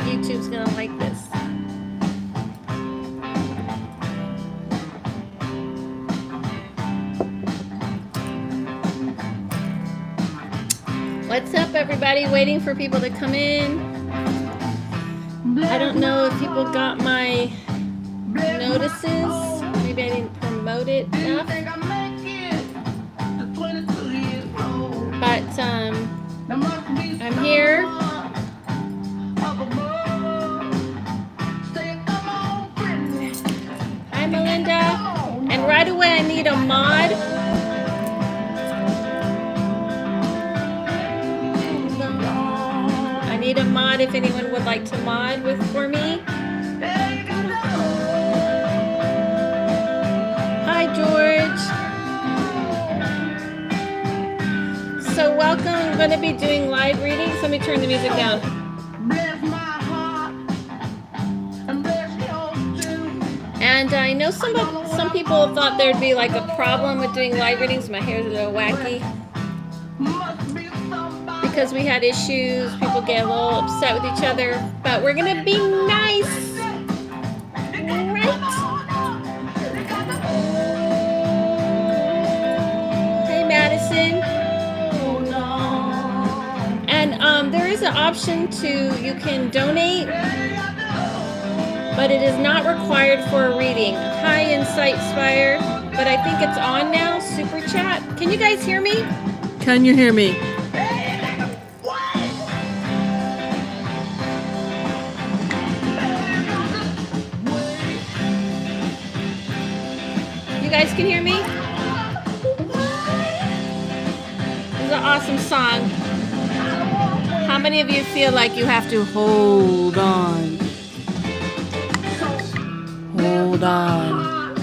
think YouTube's gonna like this. What's up, everybody? Waiting for people to come in. I don't know if people got my notices. Maybe I didn't promote it enough. But I'm here. Hi, Melinda. And right away I need a mod. I need a mod if anyone would like to mod for me. Hi, George. So welcome. I'm going to be doing live readings. Let me turn the music down. And I know some people thought there'd be like a problem with doing live readings. My hair's a little wacky. Because we had issues, people get a little upset with each other. But we're going to be nice. Right? Hey, Madison. And there is an option you can donate, but it is not required for a reading. Hi, Insight Spire, but I think it's on now, Super Chat. Can you guys hear me? Can you hear me? You guys can hear me? This is an awesome song. How many of you feel like you have to hold on? Hold on.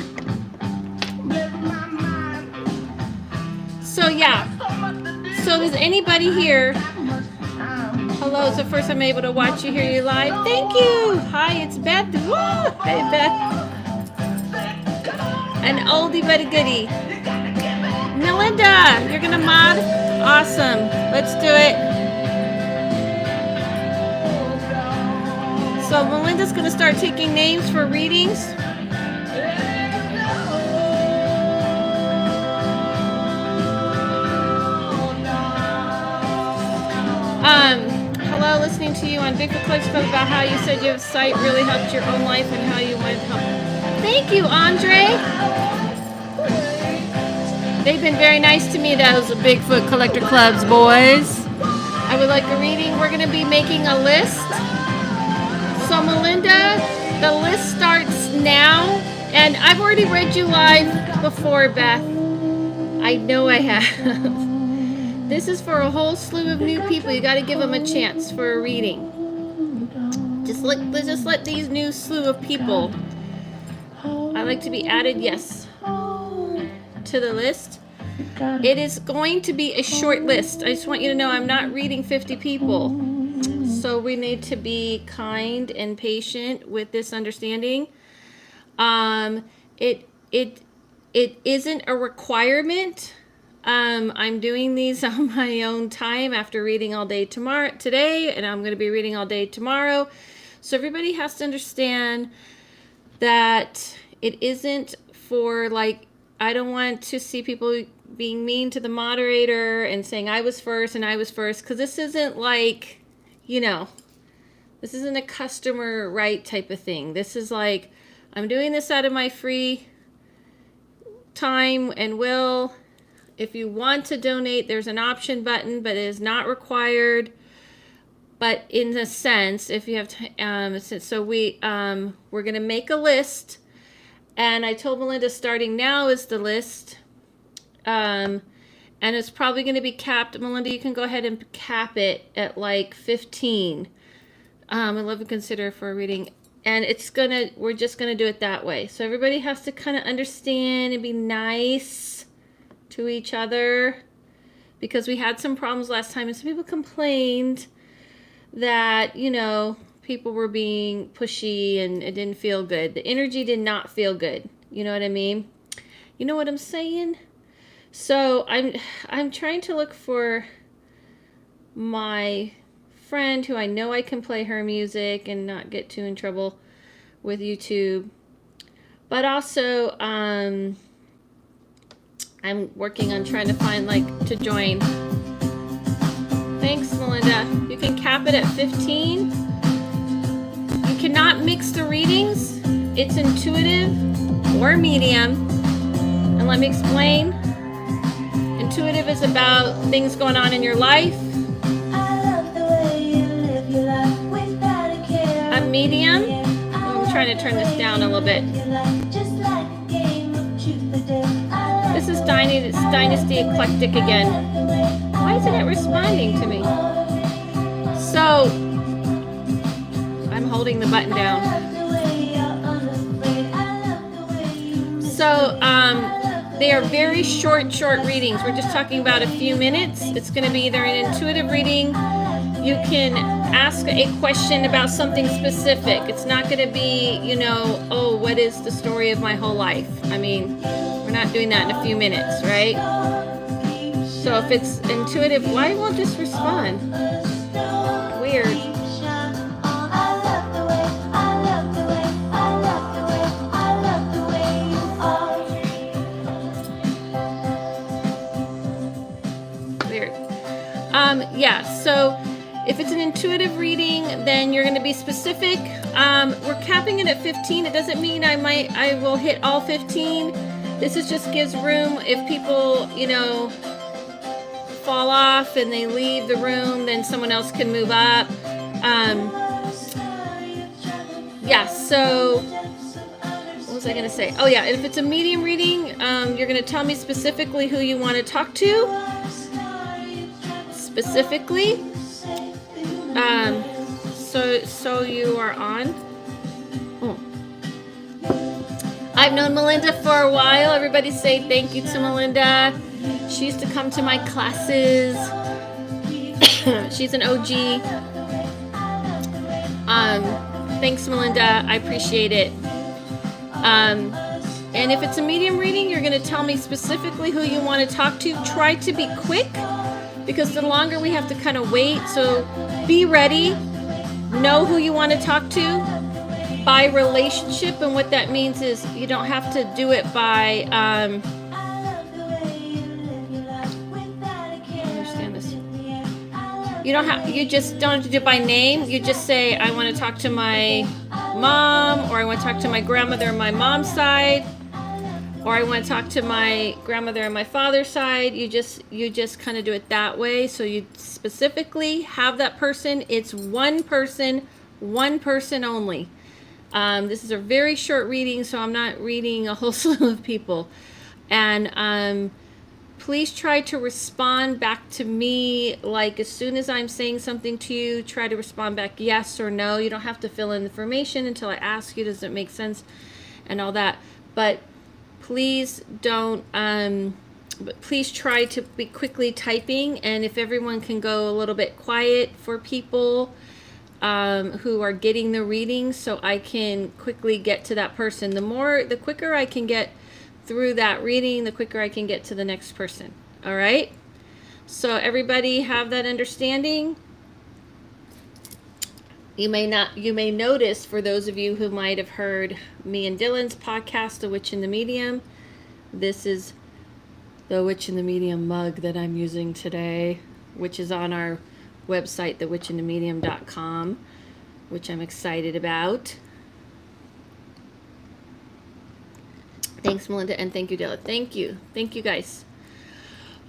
So yeah. So does anybody here? Hello, it's the first time I'm able to watch you, hear you live. Thank you. Hi, it's Beth. Woo! Hey, Beth. An oldie but a goodie. Melinda, you're gonna mod? Awesome. Let's do it. So Melinda's gonna start taking names for readings. Hello, listening to you on Bigfoot Club spoke about how you said your site really helped your own life and how you wanted help. Thank you, Andre. They've been very nice to me, those Bigfoot Collector Clubs boys. I would like a reading. We're gonna be making a list. So Melinda, the list starts now, and I've already read you live before, Beth. I know I have. This is for a whole slew of new people. You got to give them a chance for a reading. Let's just let these new slew of people. I like to be added, yes, to the list. It is going to be a short list. I just want you to know I'm not reading 50 people. So we need to be kind and patient with this understanding. It isn't a requirement. I'm doing these on my own time after reading all day today, and I'm going to be reading all day tomorrow. So everybody has to understand that it isn't for like, I don't want to see people being mean to the moderator and saying I was first, because this isn't like, this isn't a customer right type of thing. This is like, I'm doing this out of my free time and will. If you want to donate, there's an option button, but it is not required. But in a sense, if you have so we're going to make a list, and I told Melinda starting now is the list, and it's probably going to be capped. Melinda, you can go ahead and cap it at like 15. I'd love to consider for a reading, and we're just gonna do it that way. So everybody has to kind of understand and be nice to each other, because we had some problems last time, and some people complained that people were being pushy and it didn't feel good. The energy did not feel good. You know what I mean? You know what I'm saying? So I'm trying to look for my friend who I know I can play her music and not get too in trouble with YouTube. But also, I'm working on trying to find to join. Thanks, Melinda. You can cap it at 15. You cannot mix the readings. It's intuitive or medium. And let me explain. Intuitive is about things going on in your life. A medium, I'm trying to turn this down a little bit. This is Dynasty Eclectic again. Why isn't it responding to me? So, I'm holding the button down. So, they are very short readings. We're just talking about a few minutes. It's going to be either an intuitive reading. You can ask a question about something specific. It's not going to be, oh, what is the story of my whole life? I mean, we're not doing that in a few minutes, right? So if it's intuitive, why won't this respond? Weird. Yeah, so if it's an intuitive reading, then you're going to be specific. We're capping it at 15. It doesn't mean I will hit all 15. This just gives room if people, fall off and they leave the room, then someone else can move up. Yeah, so what was I going to say? Oh yeah, if it's a medium reading, you're going to tell me specifically who you want to talk to. Specifically, so you are on. I've known Melinda for a while. Everybody say thank you to Melinda. She used to come to my classes. She's an OG. Thanks, Melinda. I appreciate it. And if it's a medium reading, you're going to tell me specifically who you want to talk to. Try to be quick, because the longer we have to kind of wait. So be ready. Know who you want to talk to by relationship. And what that means is you don't have to do it by, understand this. You just don't have to do it by name. You just say, I want to talk to my mom, or I want to talk to my grandmother on my mom's side, or I want to talk to my grandmother on my father's side. You just kind of do it that way. So you specifically have that person. It's one person only. This is a very short reading, so I'm not reading a whole slew of people. And please try to respond back to me, as soon as I'm saying something to you, try to respond back yes or no. You don't have to fill in information until I ask you, does it make sense, and all that. But please don't, please try to be quickly typing. And if everyone can go a little bit quiet for people who are getting the reading, so I can quickly get to that person. The quicker I can get through that reading, the quicker I can get to the next person. All right? So everybody have that understanding? You may notice, for those of you who might have heard me and Dylan's podcast, The Witch in the Medium, this is the Witch in the Medium mug that I'm using today, which is on our website, thewitchinthemedium.com, which I'm excited about. Thanks, Melinda, and thank you, Dylan. Thank you guys.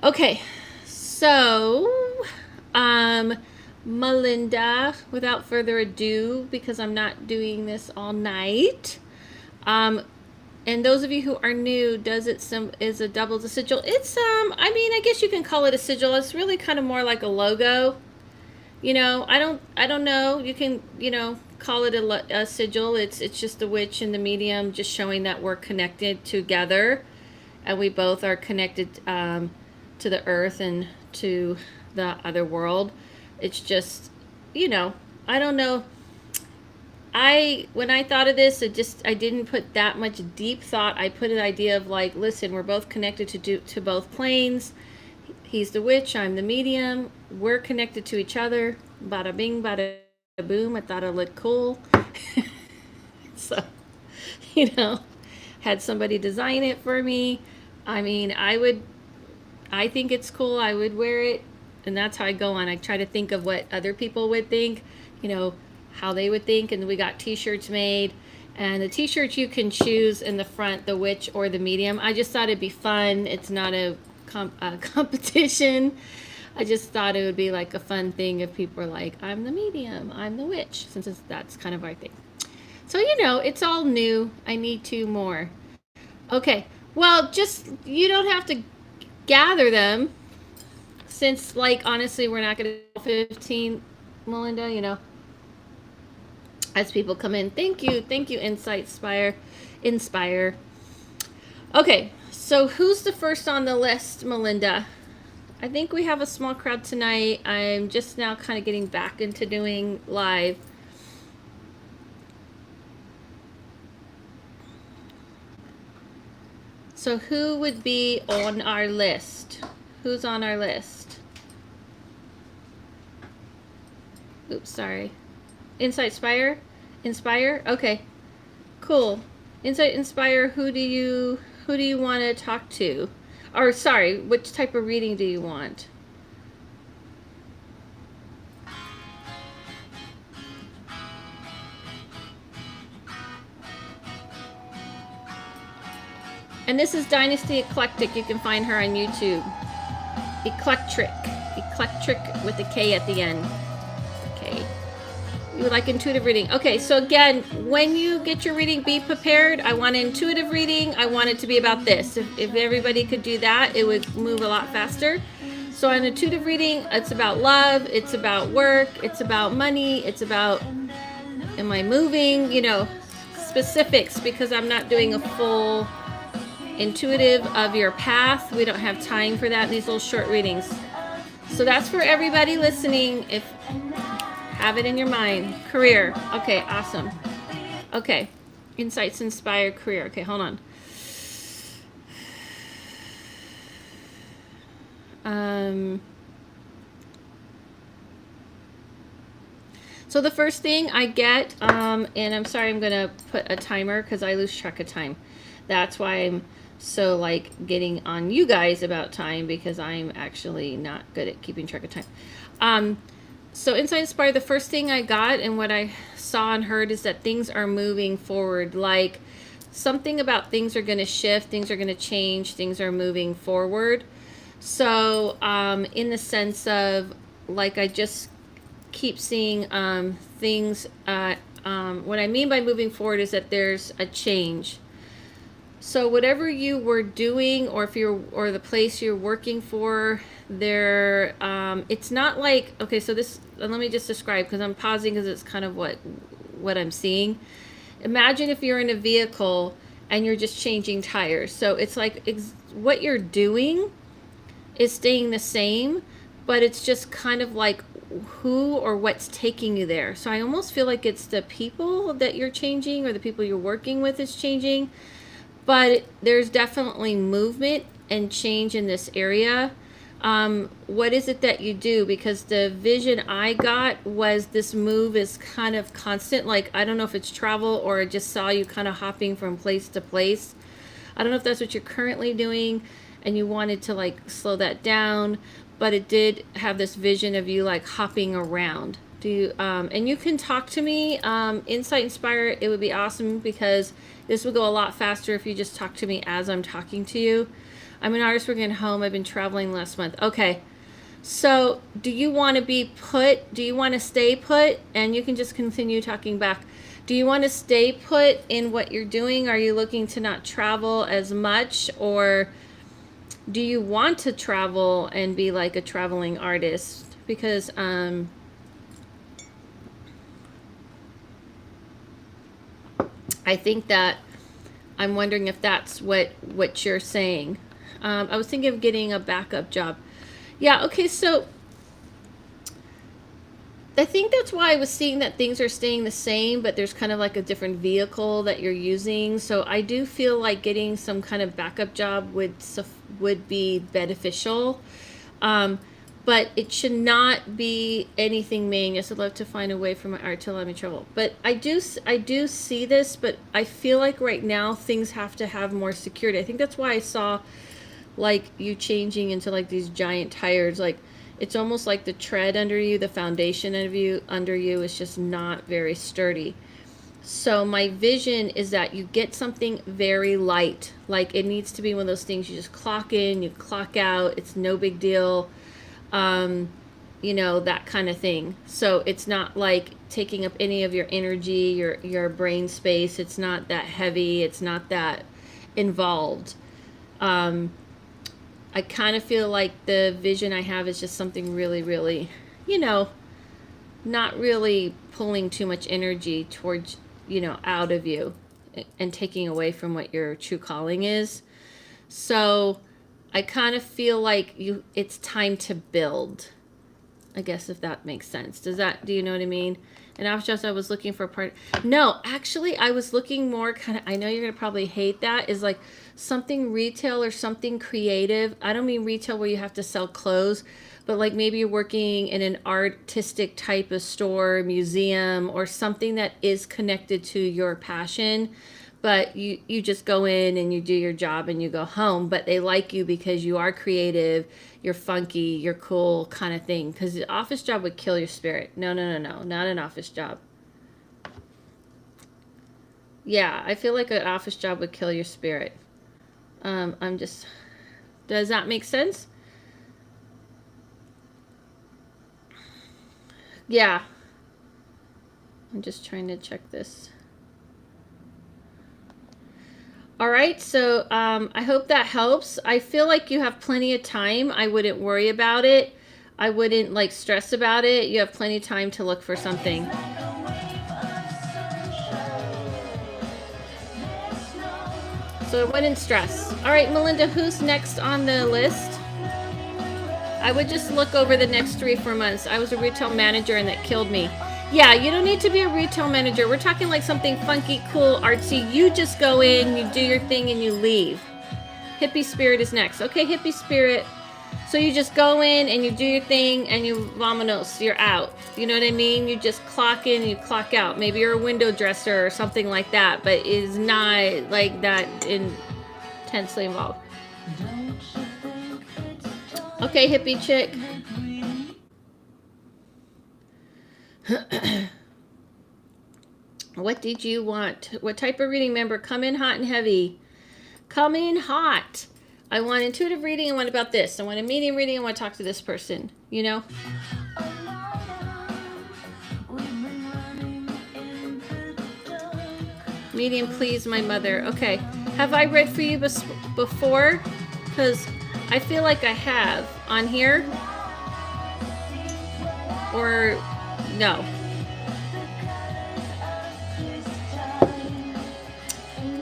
Okay, so Melinda, without further ado, because I'm not doing this all night, and those of you who are new, is a double sigil. It's I guess you can call it a sigil. It's really kind of more like a logo. I don't know. You can, call it a sigil. It's just the witch and the medium, just showing that we're connected together, and we both are connected to the earth and to the other world. It's just, I don't know. When I thought of this, I didn't put that much deep thought. I put an idea of listen, we're both connected to both planes. He's the witch, I'm the medium. We're connected to each other. bada bing, bada boom. I thought it looked cool. So, you know, had somebody design it for me. I mean, I think it's cool. I would wear it. And that's how I go on. I try to think of what other people would think, you know, how they would think. And we got t-shirts made. And the t-shirts you can choose in the front, the witch or the medium. I just thought it'd be fun. It's not a competition. I just thought it would be like a fun thing if people are like, I'm the medium, I'm the witch, since that's kind of our thing. So, you know, it's all new. I need 2 more. Okay. Well, just, you don't have to gather them, since, like, honestly, we're not going to 15, Melinda, you know, as people come in. Thank you, Inspire. Okay, so who's the first on the list, Melinda? I think we have a small crowd tonight. I'm just now kind of getting back into doing live. So who would be on our list? Who's on our list? Oops, sorry. Inspire? Okay. Cool. Inspire, who do you want to talk to? Or sorry, which type of reading do you want? And this is Dynasty Eclectic. You can find her on YouTube. Eclectric with a K at the end. Okay. You would like intuitive reading. Okay, so again, when you get your reading, be prepared. I want an intuitive reading. I want it to be about this. If everybody could do that, it would move a lot faster. So an intuitive reading, it's about love, it's about work, it's about money, it's about, am I moving, you know, specifics, because I'm not doing a full intuitive of your path. We don't have time for that in these little short readings. So that's for everybody listening. If have it in your mind. Career. Okay, awesome. Okay. Insights inspire career. Okay, hold on. So the first thing I get, and I'm sorry, I'm gonna put a timer because I lose track of time. That's why I'm so like getting on you guys about time, because I'm actually not good at keeping track of time. So Insight Inspire, the first thing I got and what I saw and heard is that things are moving forward. Like something about things are going to shift, things are going to change, things are moving forward. So in the sense of, like, I just keep seeing things, what I mean by moving forward is that there's a change. So whatever you were doing, or if you're, or the place you're working for, there, it's not like, okay, so this, let me just describe, because I'm pausing because it's kind of what I'm seeing. Imagine if you're in a vehicle and you're just changing tires. So it's like what you're doing is staying the same, but it's just kind of like who or what's taking you there. So I almost feel like it's the people that you're changing, or the people you're working with is changing. But there's definitely movement and change in this area. What is it that you do? Because the vision I got was this move is kind of constant. Like, I don't know if it's travel or I just saw you kind of hopping from place to place. I don't know if that's what you're currently doing and you wanted to like slow that down, but it did have this vision of you like hopping around. Do you, and you can talk to me, Insight Inspire. It would be awesome, because this would go a lot faster if you just talk to me as I'm talking to you. I'm an artist working at home. I've been traveling last month. Okay. So do you want to be put? Do you want to stay put? And you can just continue talking back. Do you want to stay put in what you're doing? Are you looking to not travel as much? Or do you want to travel and be like a traveling artist? Because, I think that I'm wondering if that's what you're saying. I was thinking of getting a backup job. Yeah, okay, so I think that's why I was seeing that things are staying the same, but there's kind of like a different vehicle that you're using. So I do feel like getting some kind of backup job would be beneficial. but it should not be anything mean. Yes, I'd love to find a way for my art to let me travel. But I do see this, but I feel like right now things have to have more security. I think that's why I saw like you changing into like these giant tires. Like it's almost like the tread under you, the foundation of you under you is just not very sturdy. So my vision is that you get something very light. Like it needs to be one of those things you just clock in, you clock out. It's no big deal. You know, that kind of thing. So it's not like taking up any of your energy, your brain space. It's not that heavy. It's not that involved. I kind of feel like the vision I have is just something really, really, you know, not really pulling too much energy towards, you know, out of you and taking away from what your true calling is. So I kind of feel like it's time to build, I guess, if that makes sense. Do you know what I mean? And after just I was looking for a part. No, actually, I was looking more kind of, I know you're going to probably hate that, is like something retail or something creative. I don't mean retail where you have to sell clothes, but like maybe you're working in an artistic type of store, museum, or something that is connected to your passion. But you just go in and you do your job and you go home, but they like you because you are creative, you're funky, you're cool kind of thing. Because the office job would kill your spirit. No, not an office job. Yeah, I feel like an office job would kill your spirit. Does that make sense? Yeah. I'm just trying to check this. All right, so I hope that helps. I feel like you have plenty of time. I wouldn't worry about it. I wouldn't like stress about it. You have plenty of time to look for something. So I wouldn't stress. All right, Melinda, who's next on the list? I would just look over the next 3-4 months. I was a retail manager and that killed me. Yeah, you don't need to be a retail manager. We're talking like something funky, cool, artsy. You just go in, you do your thing, and you leave. Hippie Spirit is next. Okay, Hippie Spirit. So you just go in and you do your thing and you vamonos, you're out. You know what I mean? You just clock in and you clock out. Maybe you're a window dresser or something like that, but it is not like that intensely involved. Okay, hippie chick. What did you want? What type of reading? Member, come in hot and heavy. Come in hot. I want intuitive reading. I want about this. I want a medium reading. I want to talk to this person. You know? Medium, please, my mother. Okay. Have I read for you before? Because I feel like I have on here. Or no.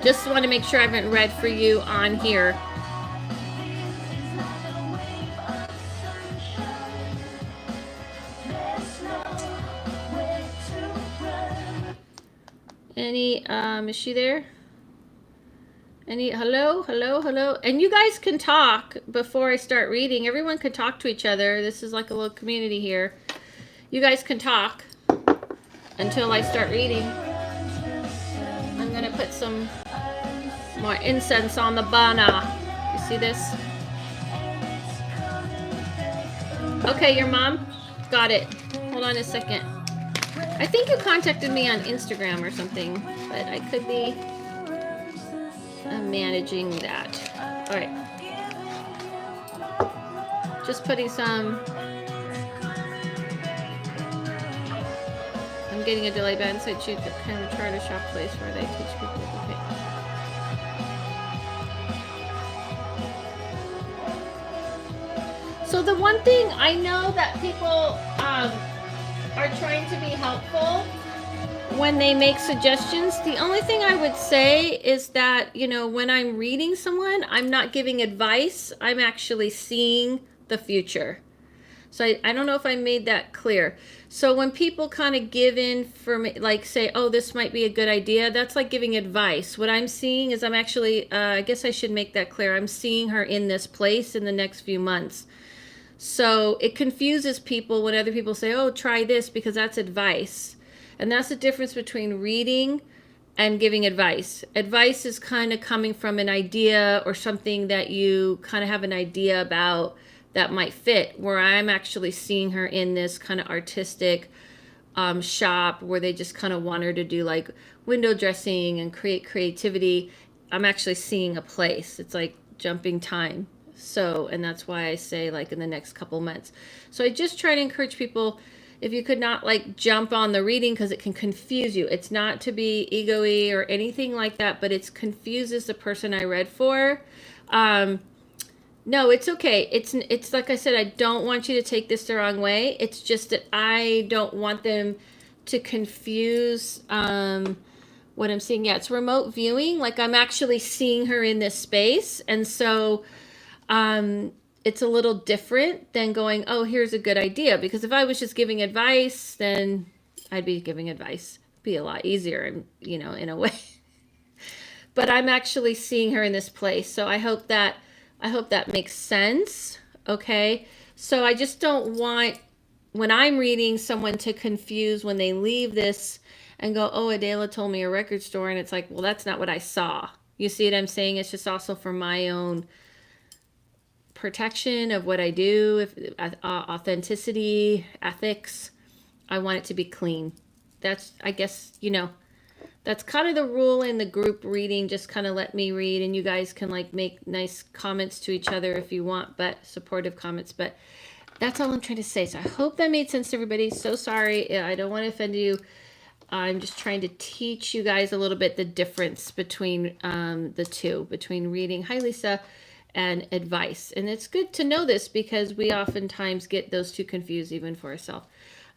Just want to make sure I haven't read for you on here. Any, is she there? Any, hello? And you guys can talk before I start reading. Everyone can talk to each other. This is like a little community here. You guys can talk until I start reading. I'm going to put some more incense on the bana. You see this? Okay, your mom? Got it. Hold on a second. I think you contacted me on Instagram or something, but I could be managing that. All right. Just putting some... I'm getting a delay band so you kind of charter shop place where they teach people. Okay. So the one thing I know that people are trying to be helpful when they make suggestions. The only thing I would say is that, you know, when I'm reading someone, I'm not giving advice. I'm actually seeing the future. So I don't know if I made that clear. So when people kind of give in for me, like say, oh, this might be a good idea, that's like giving advice. What I'm seeing is I'm actually, I guess I should make that clear. I'm seeing her in this place in the next few months. So it confuses people when other people say, oh, try this, because that's advice. And that's the difference between reading and giving advice. Advice is kind of coming from an idea or something that you kind of have an idea about that might fit, where I'm actually seeing her in this kind of artistic shop where they just kind of want her to do like window dressing and create creativity. I'm actually seeing a place. It's like jumping time. So, and that's why I say like in the next couple months. So I just try to encourage people, if you could not like jump on the reading, because it can confuse you. It's not to be ego-y or anything like that, but it confuses the person I read for. No, it's okay. It's like I said, I don't want you to take this the wrong way. It's just that I don't want them to confuse what I'm seeing. Yeah, it's remote viewing. Like I'm actually seeing her in this space. And so it's a little different than going, oh, here's a good idea. Because if I was just giving advice, then I'd be giving advice. It'd be a lot easier, you know, in a way. But I'm actually seeing her in this place. So I hope that makes sense. Okay. So I just don't want, when I'm reading, someone to confuse when they leave this and go, oh, Adela told me a record store. And it's like, well, that's not what I saw. You see what I'm saying? It's just also for my own protection of what I do, if authenticity, ethics. I want it to be clean. That's, I guess, you know, that's kind of the rule in the group reading. Just kind of let me read, and you guys can like make nice comments to each other if you want, but supportive comments. But that's all I'm trying to say. So I hope that made sense to everybody. So sorry. I don't want to offend you. I'm just trying to teach you guys a little bit the difference between the two, between reading, hi Lisa, and advice. And it's good to know this because we oftentimes get those two confused even for ourselves.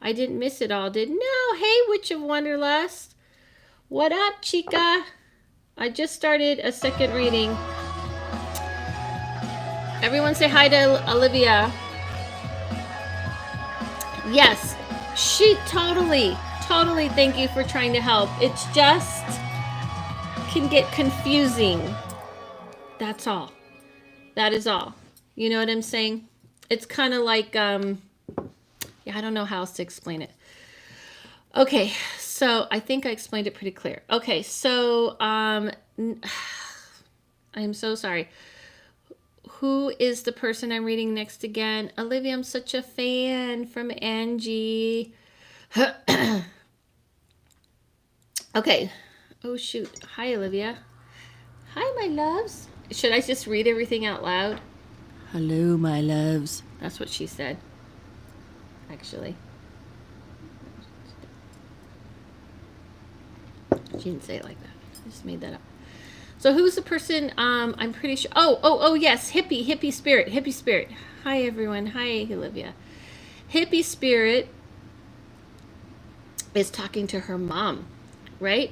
I didn't miss it all, did? No. Hey, Witch of Wanderlust. What up, chica? I just started a second reading. Everyone say hi to Olivia. Yes, she totally thank you for trying to help. It's just can get confusing. That's all. That is all. You know what I'm saying? It's kind of like, yeah, I don't know how else to explain it. Okay, so I think I explained it pretty clear. Okay, so I'm so sorry. Who is the person I'm reading next again? Olivia, I'm such a fan, from Angie. Okay. Oh, shoot. Hi, Olivia. Hi, my loves. Should I just read everything out loud? Hello, my loves. That's what she said, actually. She didn't say it like that. I just made that up. So who's the person? I'm pretty sure. Oh, yes. Hippie Spirit. Hi, everyone. Hi, Olivia. Hippie Spirit is talking to her mom, right?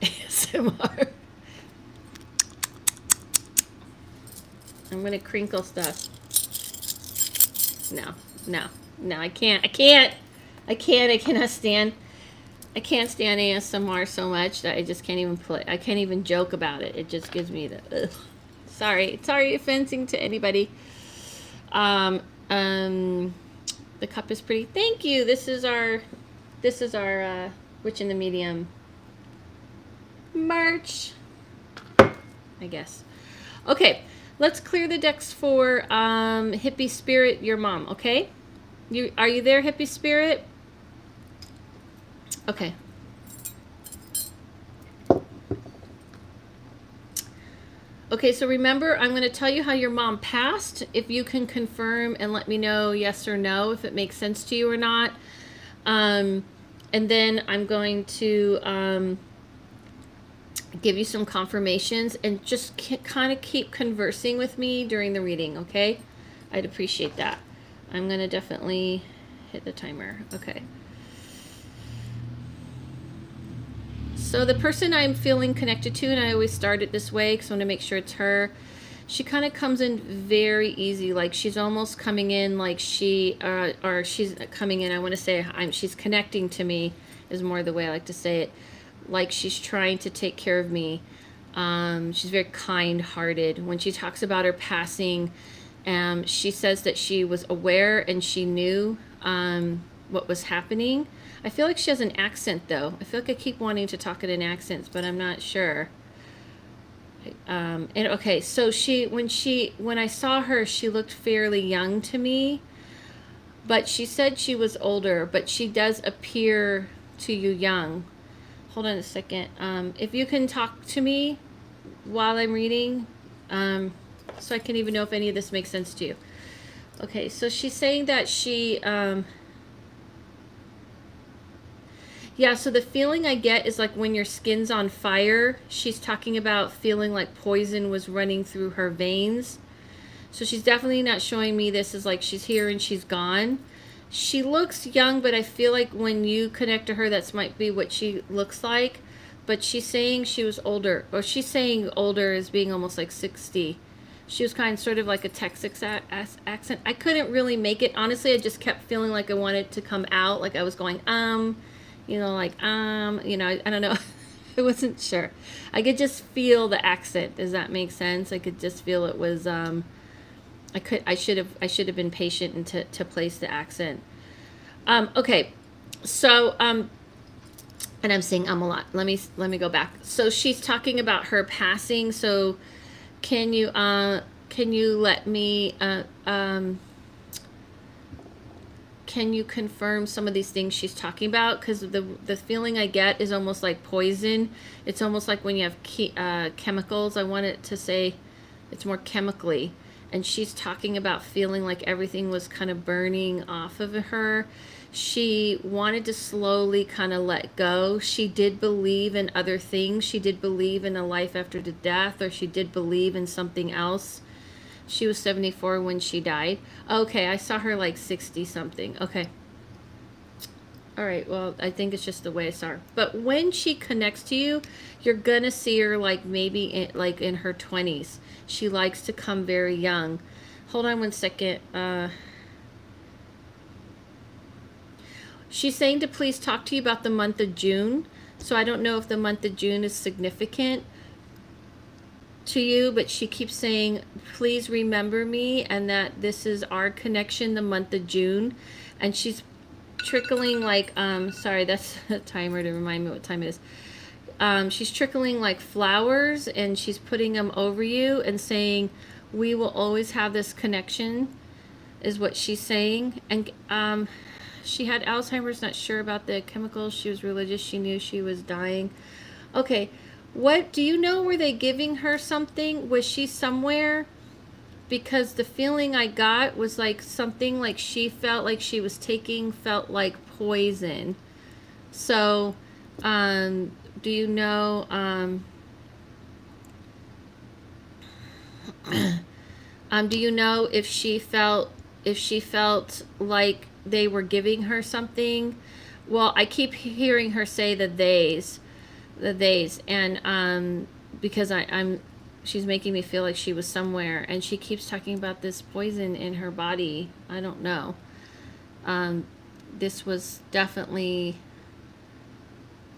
ASMR. I'm going to crinkle stuff. No, I can't. I cannot stand. I can't stand ASMR so much that I just can't even play. I can't even joke about it. It just gives me the ugh. Sorry offending to anybody. The cup is pretty. Thank you. This is our Witch in the Medium merch, I guess. Okay, let's clear the decks for Hippie Spirit, your mom. Okay, are you there, Hippie Spirit? Okay. Okay, so remember, I'm going to tell you how your mom passed. If you can confirm and let me know yes or no, if it makes sense to you or not. And then I'm going to give you some confirmations, and just kind of keep conversing with me during the reading, okay? I'd appreciate that. I'm going to definitely hit the timer. Okay. So the person I'm feeling connected to, and I always start it this way because I want to make sure it's her, she kind of comes in very easy, like she's almost coming in like she's coming in, I want to say she's connecting to me is more the way I like to say it, like she's trying to take care of me. She's very kind-hearted. When she talks about her passing, She says that she was aware and she knew what was happening. I feel like she has an accent though. I feel like I keep wanting to talk in an accent, but I'm not sure. And okay, so when I saw her, she looked fairly young to me, but she said she was older, but she does appear to you young. Hold on a second. If you can talk to me while I'm reading, so I can even know if any of this makes sense to you. Okay, so she's saying that yeah, so the feeling I get is like when your skin's on fire. She's talking about feeling like poison was running through her veins. So she's definitely not showing me this as like she's here and she's gone. She looks young, but I feel like when you connect to her, that's might be what she looks like. But she's saying she was older, or she's saying older as being almost like 60. She was kind of sort of like a Texas accent. I couldn't really make it. Honestly, I just kept feeling like I wanted to come out. Like I was going, like, I don't know. I wasn't sure. I could just feel the accent. Does that make sense? I could just feel it was, I should have been patient and to place the accent. Okay. So, and I'm saying a lot. Let me go back. So she's talking about her passing. So can you let me, can you confirm some of these things she's talking about? Because the feeling I get is almost like poison. It's almost like when you have chemicals. I want it to say it's more chemically. And she's talking about feeling like everything was kind of burning off of her. She wanted to slowly kind of let go. She did believe in other things. She did believe in a life after the death, or she did believe in something else. She was 74 when she died. Okay, I saw her like 60 something. Okay. All right, well, I think it's just the way I saw her. But when she connects to you, you're going to see her like maybe in her 20s. She likes to come very young. Hold on one second. She's saying to please talk to you about the month of June. So I don't know if the month of June is significant to you, but she keeps saying, please remember me, and that this is our connection, the month of June. And she's trickling like, sorry, that's a timer to remind me what time it is. She's trickling like flowers, and she's putting them over you and saying, we will always have this connection, is what she's saying. And she had Alzheimer's, not sure about the chemicals. She was religious. She knew she was dying. Okay. What, do you know, were they giving her something? Was she somewhere? Because the feeling I got was like something like she felt like she was taking, felt like poison. So, do you know, do you know if she felt like they were giving her something? Well, I keep hearing her say the theys, and because she's making me feel like she was somewhere, and she keeps talking about this poison in her body. I don't know. This was definitely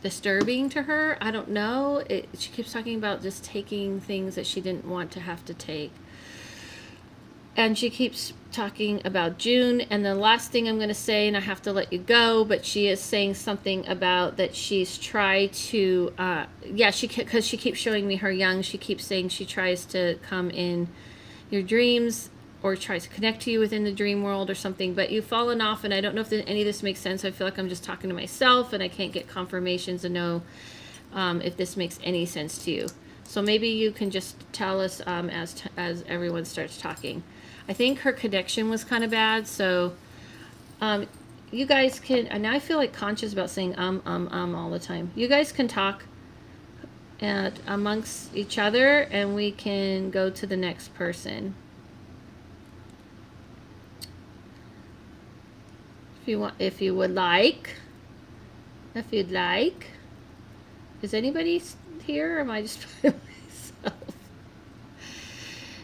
disturbing to her. I don't know. She keeps talking about just taking things that she didn't want to have to take. And she keeps talking about June. And the last thing I'm going to say, and I have to let you go, but she is saying something about that she's tried to, because she keeps showing me her young. She keeps saying she tries to come in your dreams or tries to connect to you within the dream world or something. But you've fallen off, and I don't know if any of this makes sense. I feel like I'm just talking to myself, and I can't get confirmations to know if this makes any sense to you. So maybe you can just tell us as everyone starts talking. I think her connection was kind of bad, so you guys can, and I feel like conscious about saying all the time. You guys can talk amongst each other, and we can go to the next person. If you would like. If you'd like. Is anybody here, or am I just by myself?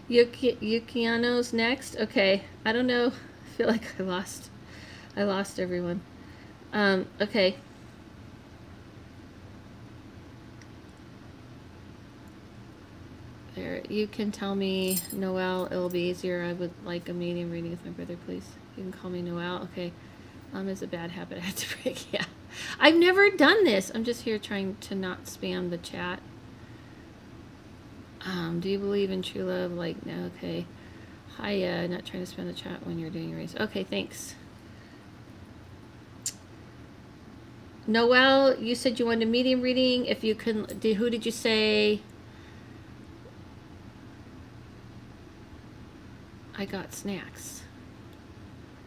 Yukiano's next. Okay, I don't know. I feel like I lost everyone. Okay. There, you can tell me, Noel, it'll be easier. I would like a medium reading with my brother, please. You can call me Noel. Okay. It's a bad habit I had to break. Yeah. I've never done this. I'm just here trying to not spam the chat. Do you believe in true love? Like, no, okay. Hi, not trying to spam the chat when you're doing your race. Okay, thanks. Noel, you said you wanted a medium reading. If you can, who did you say? I got snacks.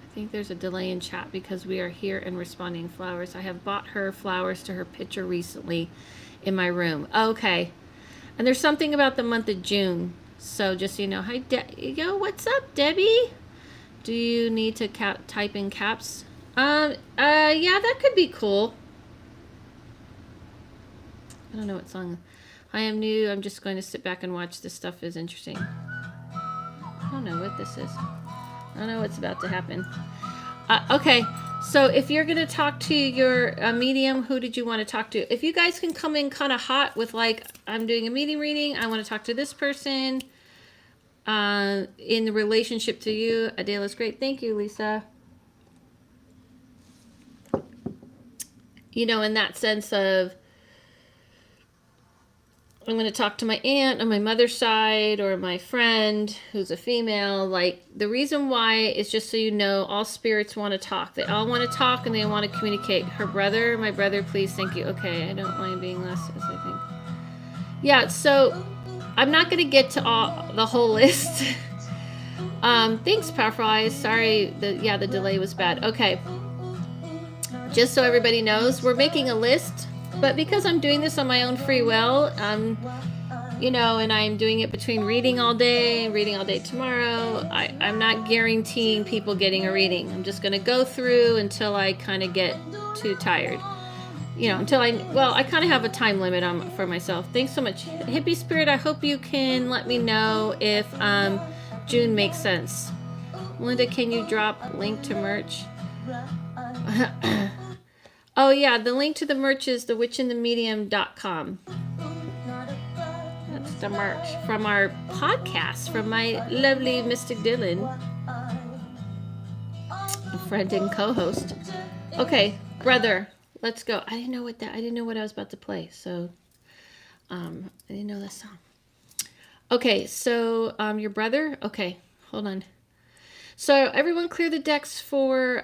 I think there's a delay in chat because we are here and responding flowers. I have bought her flowers to her picture recently in my room. Okay. And there's something about the month of June. So just so you know, hi, yo, what's up, Debbie? Do you need to type in caps? Yeah, that could be cool. I don't know what song. I am new. I'm just going to sit back and watch. This stuff is interesting. I don't know what this is. I don't know what's about to happen. Okay, so if you're going to talk to your medium, who did you want to talk to? If you guys can come in kind of hot with like, I'm doing a medium reading, I want to talk to this person in relationship to you. Adela's great. Thank you, Lisa. You know, in that sense of, I'm going to talk to my aunt on my mother's side or my friend who's a female. Like, the reason why is just so you know, all spirits want to talk. They all want to talk and they want to communicate. Her brother, my brother, please, thank you. Okay, I don't mind being less, as I think. Yeah, so I'm not going to get to the whole list. Thanks, Powerful Eyes. Sorry, the delay was bad. Okay. Just so everybody knows, we're making a list. But because I'm doing this on my own free will, you know, and I'm doing it between reading all day and reading all day tomorrow, I'm not guaranteeing people getting a reading. I'm just going to go through until I kind of get too tired. You know, until I kind of have a time limit for myself. Thanks so much. Hippie Spirit, I hope you can let me know if June makes sense. Melinda, can you drop link to merch? Oh, yeah, the link to the merch is thewitchinthemedium.com. That's the merch from our podcast, from my lovely Mystic Dylan, a friend and co-host. Okay, brother, let's go. I didn't know what I was about to play, so I didn't know that song. Okay, so your brother? Okay, hold on. So everyone clear the decks for...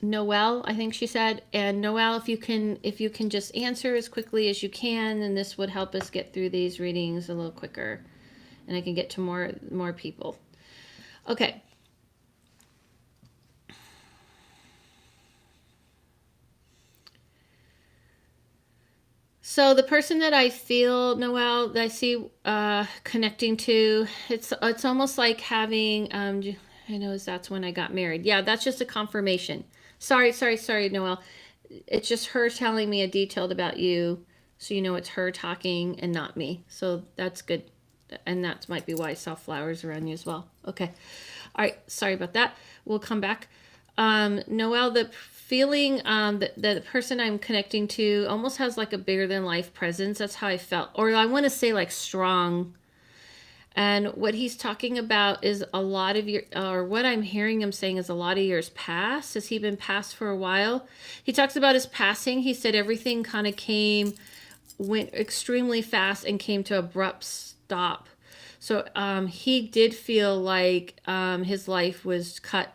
Noel, I think she said, and Noel, if you can just answer as quickly as you can, then this would help us get through these readings a little quicker, and I can get to more people. Okay. So the person that I feel, Noel, that I see connecting to, it's almost like having, I know that's when I got married. Yeah, that's just a confirmation. Sorry, Noel. It's just her telling me a detailed about you, so you know it's her talking and not me. So that's good, and that might be why I saw flowers around you as well. Okay. All right, sorry about that. We'll come back. Noel, the feeling that the person I'm connecting to almost has like a bigger than life presence. That's how I felt. Or I want to say like strong. And what he's talking about is a lot of your, or what I'm hearing him saying is a lot of years past. Has he been passed for a while? He talks about his passing. He said everything kind of went extremely fast and came to abrupt stop. So he did feel like his life was cut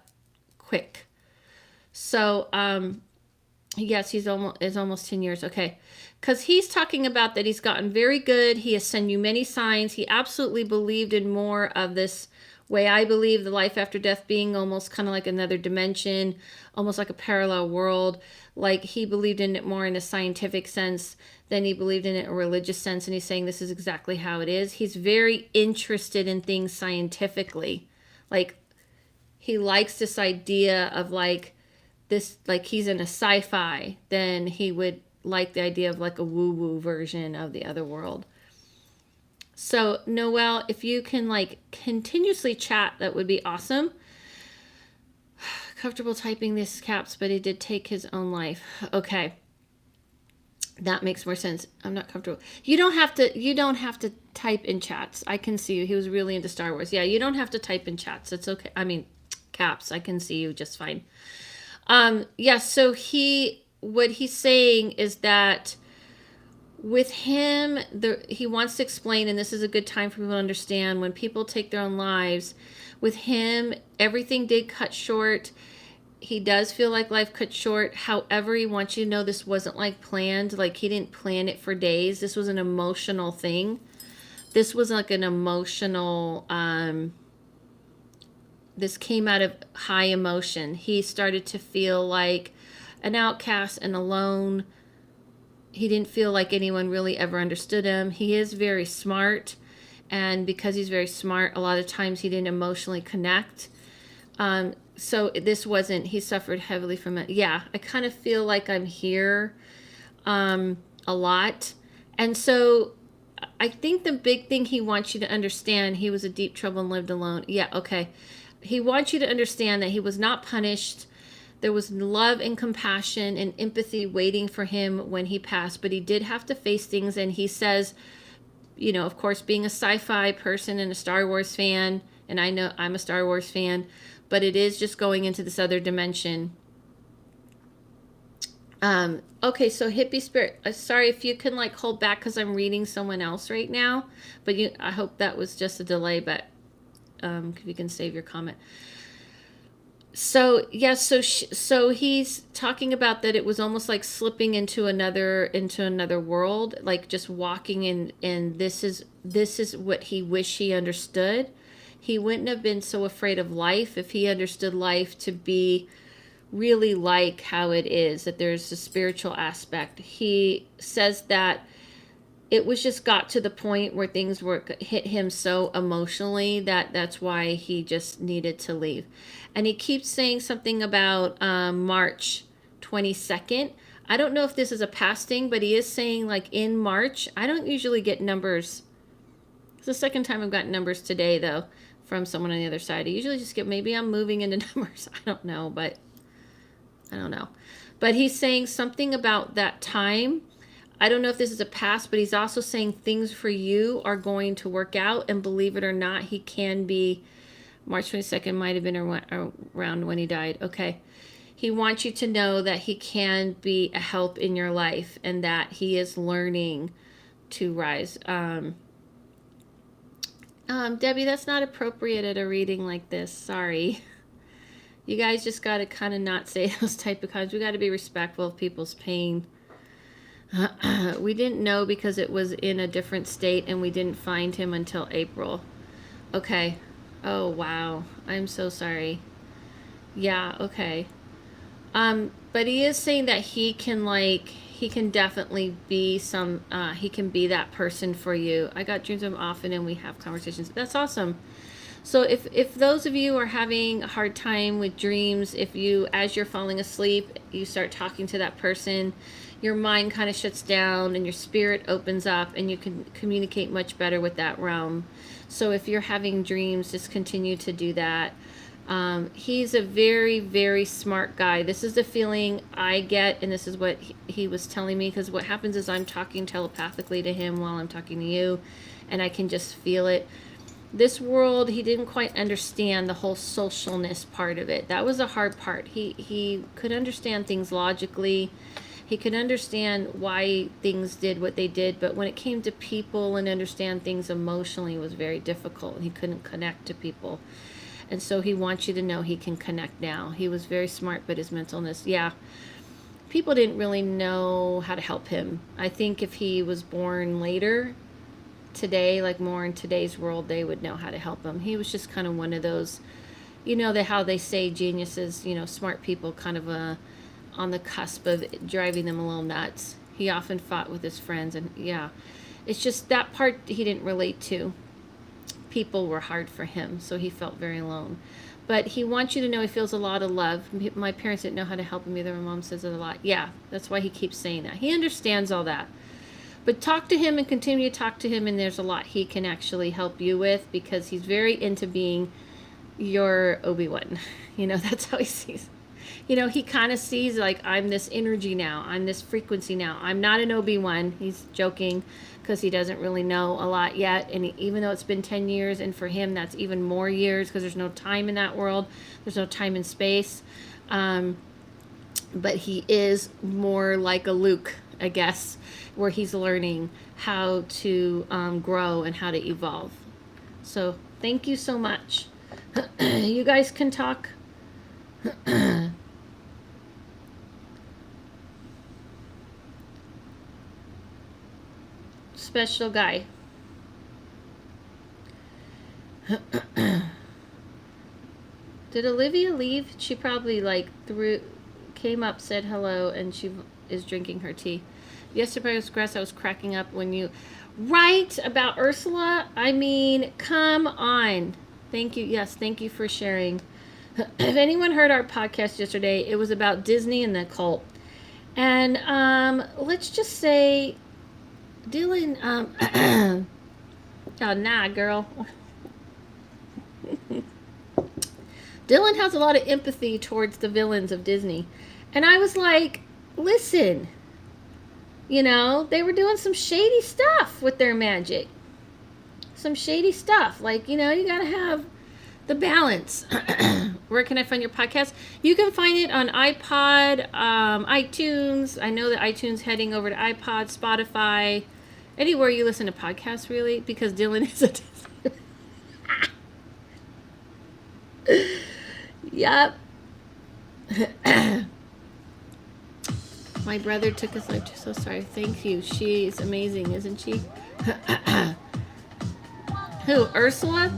quick. So yes, he's almost 10 years. Okay. Because he's talking about that he's gotten very good. He has sent you many signs. He absolutely believed in more of this way I believe, the life after death being almost kind of like another dimension, almost like a parallel world. Like he believed in it more in a scientific sense than he believed in it in a religious sense. And he's saying this is exactly how it is. He's very interested in things scientifically. Like he likes this idea of like this, like he's in a sci-fi, then he would like the idea of like a woo-woo version of the other world. So Noel, if you can like continuously chat, that would be awesome. Comfortable typing these caps, but he did take his own life. Okay. That makes more sense. I'm not comfortable. You don't have to type in chats. I can see you. He was really into Star Wars. Yeah, you don't have to type in chats. It's okay. I mean, caps. I can see you just fine. Yeah, so what he's saying is that with him, he wants to explain, and this is a good time for people to understand, when people take their own lives, with him, everything did cut short. He does feel like life cut short. However, he wants you to know this wasn't like planned. Like he didn't plan it for days. This was an emotional thing. This was like an emotional, this came out of high emotion. He started to feel like an outcast and alone. He didn't feel like anyone really ever understood him. He is very smart. And because he's very smart, a lot of times he didn't emotionally connect. So this wasn't, he suffered heavily from it. Yeah, I kind of feel like I'm here a lot. And so I think the big thing he wants you to understand, he was in deep trouble and lived alone. Yeah, okay. He wants you to understand that he was not punished. There was love and compassion and empathy waiting for him when he passed, but he did have to face things. And he says, you know, of course, being a sci-fi person and a Star Wars fan, and I know I'm a Star Wars fan, but it is just going into this other dimension. Okay, so hippie spirit. Sorry if you can like hold back because I'm reading someone else right now, but I hope that was just a delay. But if you can save your comment. So yeah, so he's talking about that it was almost like slipping into another world, like just walking in, and this is what he wished he understood. He wouldn't have been so afraid of life if he understood life to be really like how it is, that there's a spiritual aspect. He says that it was just got to the point where things were hit him so emotionally that that's why he just needed to leave. And he keeps saying something about March 22nd. I don't know if this is a past thing, but he is saying like in March. I don't usually get numbers. It's the second time I've gotten numbers today though from someone on the other side. I usually just get, maybe I'm moving into numbers. I don't know. But he's saying something about that time. I don't know if this is a past, but he's also saying things for you are going to work out. And believe it or not, he can be, March 22nd might have been around when he died. Okay. He wants you to know that he can be a help in your life and that he is learning to rise. Debbie, that's not appropriate at a reading like this. Sorry. You guys just got to kind of not say those type of comments. We got to be respectful of people's pain. We didn't know because it was in a different state and we didn't find him until April. Okay. Oh, wow. I'm so sorry. Yeah, okay. But he is saying that he can definitely be he can be that person for you. I got dreams of him often and we have conversations. That's awesome. So if those of you are having a hard time with dreams, if you, as you're falling asleep, you start talking to that person, your mind kind of shuts down and your spirit opens up and you can communicate much better with that realm. So if you're having dreams, just continue to do that. He's a very, very smart guy. This is the feeling I get, and this is what he was telling me, because what happens is I'm talking telepathically to him while I'm talking to you, and I can just feel it. This world, he didn't quite understand the whole socialness part of it. That was a hard part. He could understand things logically. He could understand why things did what they did, but when it came to people and understand things emotionally, it was very difficult. He couldn't connect to people. And so he wants you to know he can connect now. He was very smart, but his mentalness, yeah. People didn't really know how to help him. I think if he was born later, today, like more in today's world, they would know how to help him. He was just kind of one of those, how they say geniuses, smart people kind of on the cusp of driving them a little nuts. He often fought with his friends, and yeah, it's just that part he didn't relate to. People were hard for him, so he felt very alone. But he wants you to know he feels a lot of love. My parents didn't know how to help him either. My mom says it a lot. Yeah, that's why he keeps saying that. He understands all that. But talk to him and continue to talk to him, and there's a lot he can actually help you with, because he's very into being your Obi-Wan. That's how he sees. he kind of sees like, I'm this energy now, I'm this frequency now, I'm not an Obi-Wan. He's joking because he doesn't really know a lot yet, and even though it's been 10 years, and for him that's even more years because there's no time in that world, there's no time and space, but he is more like a Luke, I guess, where he's learning how to grow and how to evolve. So thank you so much. You guys can talk. Special guy. Did Olivia leave? She probably came up, said hello, and she is drinking her tea. Yesterday I was cracking up when you right about Ursula. I mean, come on. Thank you. Yes, thank you for sharing. If anyone heard our podcast yesterday, it was about Disney and the cult. And let's just say Dylan, oh, nah, girl. Dylan has a lot of empathy towards the villains of Disney. And I was like, listen, they were doing some shady stuff with their magic. Some shady stuff. Like, you gotta have the balance. Where can I find your podcast? You can find it on iPod, iTunes. I know that iTunes heading over to iPod, Spotify, anywhere you listen to podcasts, really, because Dylan is a Yep. My brother took us life. So sorry. Thank you. She's amazing, isn't she? Who? Ursula?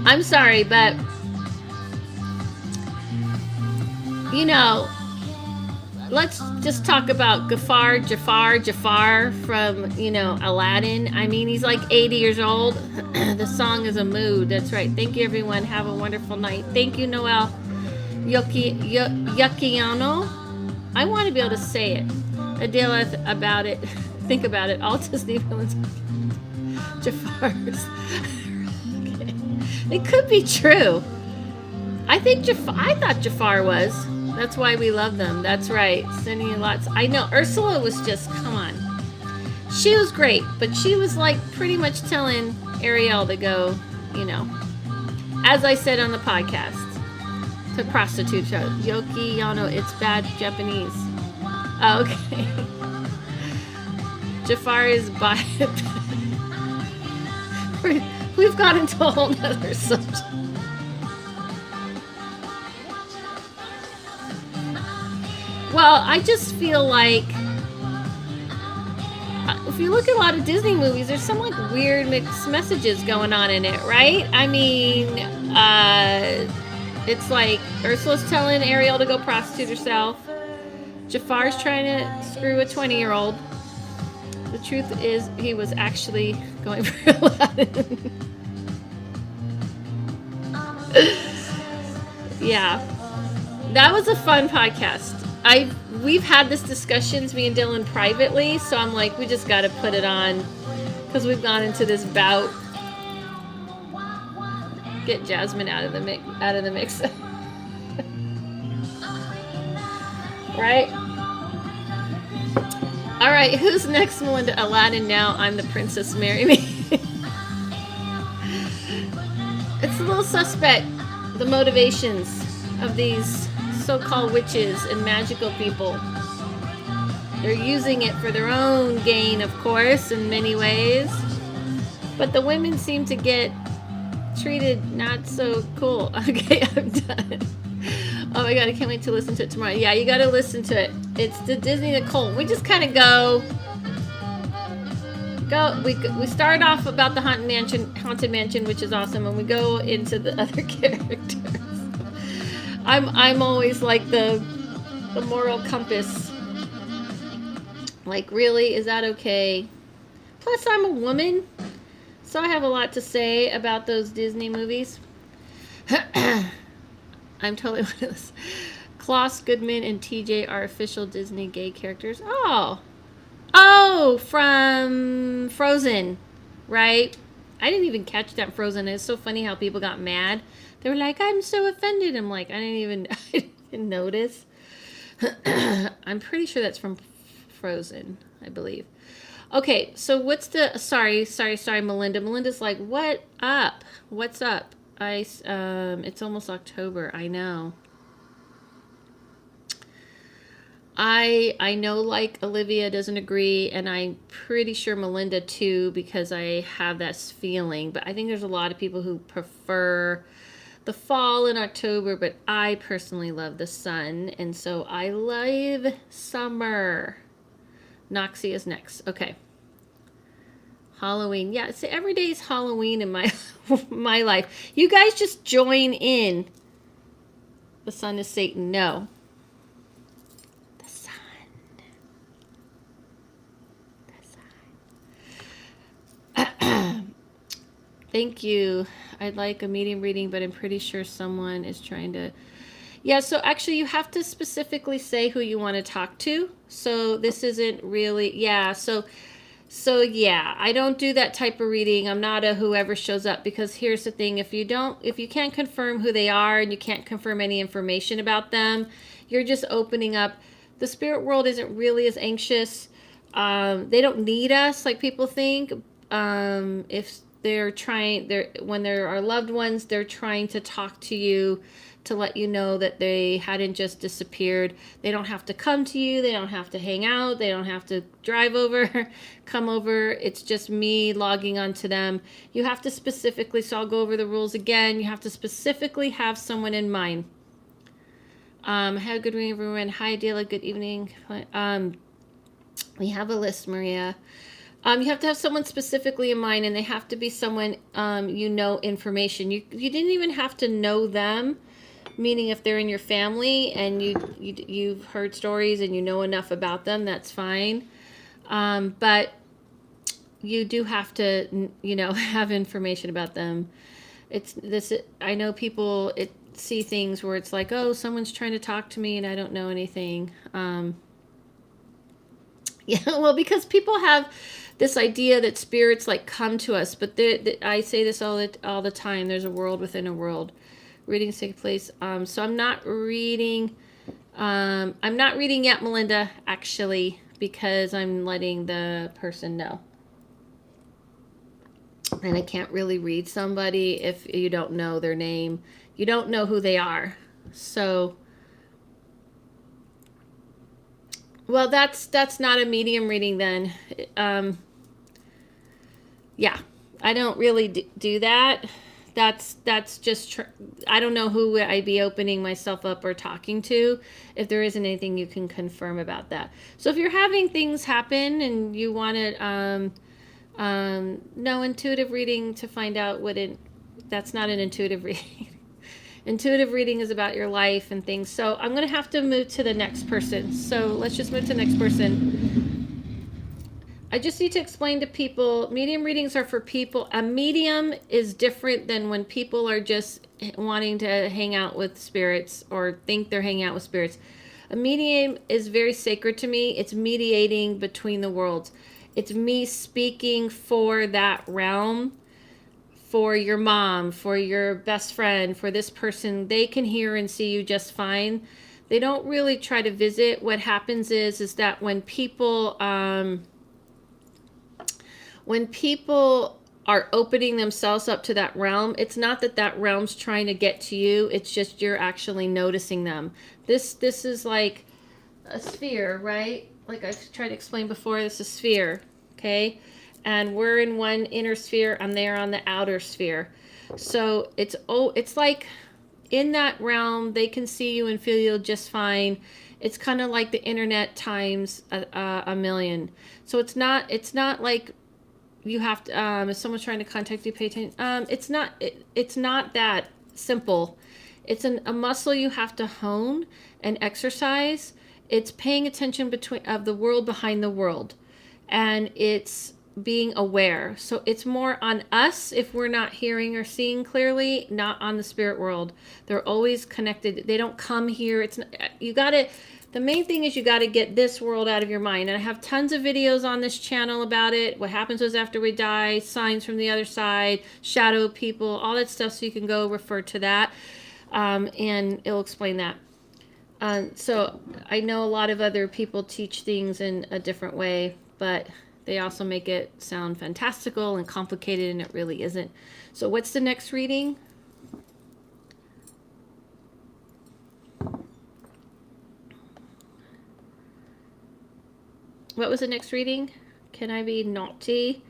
I'm sorry, but let's just talk about Jafar from, Aladdin. I mean, he's like 80 years old. The song is a mood. That's right. Thank you, everyone. Have a wonderful night. Thank you, Noel Yucciano. I want to be able to say it. Adela, about it. Think about it. All Disney villains. Jafar's. Okay. It could be true. I thought Jafar was. That's why we love them. That's right. Sending you lots. I know Ursula was just, come on. She was great, but she was like pretty much telling Ariel to go, as I said on the podcast, to prostitute. Yoki Yano, it's bad Japanese. Oh, okay. Jafar is by. We've got into a whole nother subject. Well, I just feel like if you look at a lot of Disney movies, there's some like weird mixed messages going on in it, right? I mean, it's like Ursula's telling Ariel to go prostitute herself. Jafar's trying to screw a 20-year-old. The truth is, he was actually going for Aladdin. Yeah, that was a fun podcast. We've had this discussions, me and Dylan, privately, so I'm like, we just got to put it on because we've gone into this bout. Get Jasmine out of the mix. Right? All right, who's next, Melinda? Aladdin now. I'm the princess. Marry me. It's a little suspect, the motivations of these so-called witches and magical people. They're using it for their own gain, of course, in many ways. But the women seem to get treated not so cool. Okay, I'm done. Oh my god, I can't wait to listen to it tomorrow. Yeah, you gotta listen to it. It's the Disney the Cult. We just kind of go. We start off about the haunted mansion, which is awesome, and we go into the other characters. I'm always like the moral compass. Like, really, is that okay? Plus, I'm a woman, so I have a lot to say about those Disney movies. I'm totally one of those. Klaus Goodman and TJ are official Disney gay characters. Oh, Oh, from Frozen, right? I didn't even catch that Frozen. It's so funny how people got mad. They were like, "I'm so offended." I'm like, I didn't notice. I'm pretty sure that's from Frozen, I believe. Okay, so what's the sorry, Melinda. Melinda's like, "What up? What's up?" It's almost October. I know. I know like Olivia doesn't agree, and I'm pretty sure Melinda too, because I have that feeling. But I think there's a lot of people who prefer the fall in October, but I personally love the sun, and so I love summer. Noxie is next. Okay. Halloween. Yeah, see, every day is Halloween in my my life. You guys just join in. The sun is Satan. No. The sun. The sun. Thank you. I'd like a medium reading, but I'm pretty sure someone is trying to. Yeah, so actually you have to specifically say who you want to talk to. So this isn't really, yeah, so yeah, I don't do that type of reading. I'm not a whoever shows up, because here's the thing, if you can't confirm who they are and you can't confirm any information about them, you're just opening up. The spirit world isn't really as anxious. They don't need us like people think. If when there are loved ones, they're trying to talk to you to let you know that they hadn't just disappeared. They don't have to come to you. They don't have to hang out. They don't have to drive over, come over. It's just me logging onto them. You have to specifically, so I'll go over the rules again. You have to specifically have someone in mind. Have a good evening, everyone. Hi, Adela. Good evening. We have a list, Maria. You have to have someone specifically in mind, and they have to be someone information. You didn't even have to know them. Meaning, if they're in your family and you've heard stories and you know enough about them, that's fine. But you do have to, have information about them. It's this. I know people see things where it's like, oh, someone's trying to talk to me and I don't know anything. Yeah, well, because people have this idea that spirits like come to us, but I say this all the time. There's a world within a world. Readings take place. So I'm not reading. I'm not reading yet, Melinda, actually, because I'm letting the person know. And I can't really read somebody if you don't know their name. You don't know who they are. So, well, that's not a medium reading then. Yeah, I don't really do that. That's just I don't know who I'd be opening myself up or talking to if there isn't anything you can confirm about that. So if you're having things happen and you want to know intuitive reading to find out that's not an intuitive reading. Intuitive reading is about your life and things. So I'm going to have to move to the next person. So let's just move to the next person. I just need to explain to people, medium readings are for people. A medium is different than when people are just wanting to hang out with spirits or think they're hanging out with spirits. A medium is very sacred to me. It's mediating between the worlds. It's me speaking for that realm, for your mom, for your best friend, for this person. They can hear and see you just fine. They don't really try to visit. What happens is that when people are opening themselves up to that realm, it's not that realm's trying to get to you. It's just you're actually noticing them. This is like a sphere, right? Like I've tried to explain before, this is a sphere, okay? And we're in one inner sphere and they're on the outer sphere. So it's like in that realm, they can see you and feel you just fine. It's kind of like the internet times a million. So it's not like you have to if someone's trying to contact you, pay attention. It's not that simple. It's a muscle you have to hone and exercise. It's paying attention of the world behind the world, and it's being aware. So it's more on us if we're not hearing or seeing clearly, not on the spirit world. They're always connected. They don't come here. It's not, you got to The main thing is you got to get this world out of your mind. And I have tons of videos on this channel about it. What happens was after we die, signs from the other side, shadow people, all that stuff. So you can go refer to that. And it'll explain that. So I know a lot of other people teach things in a different way, but they also make it sound fantastical and complicated, and it really isn't. So what's the next reading? What was the next reading? Can I be naughty,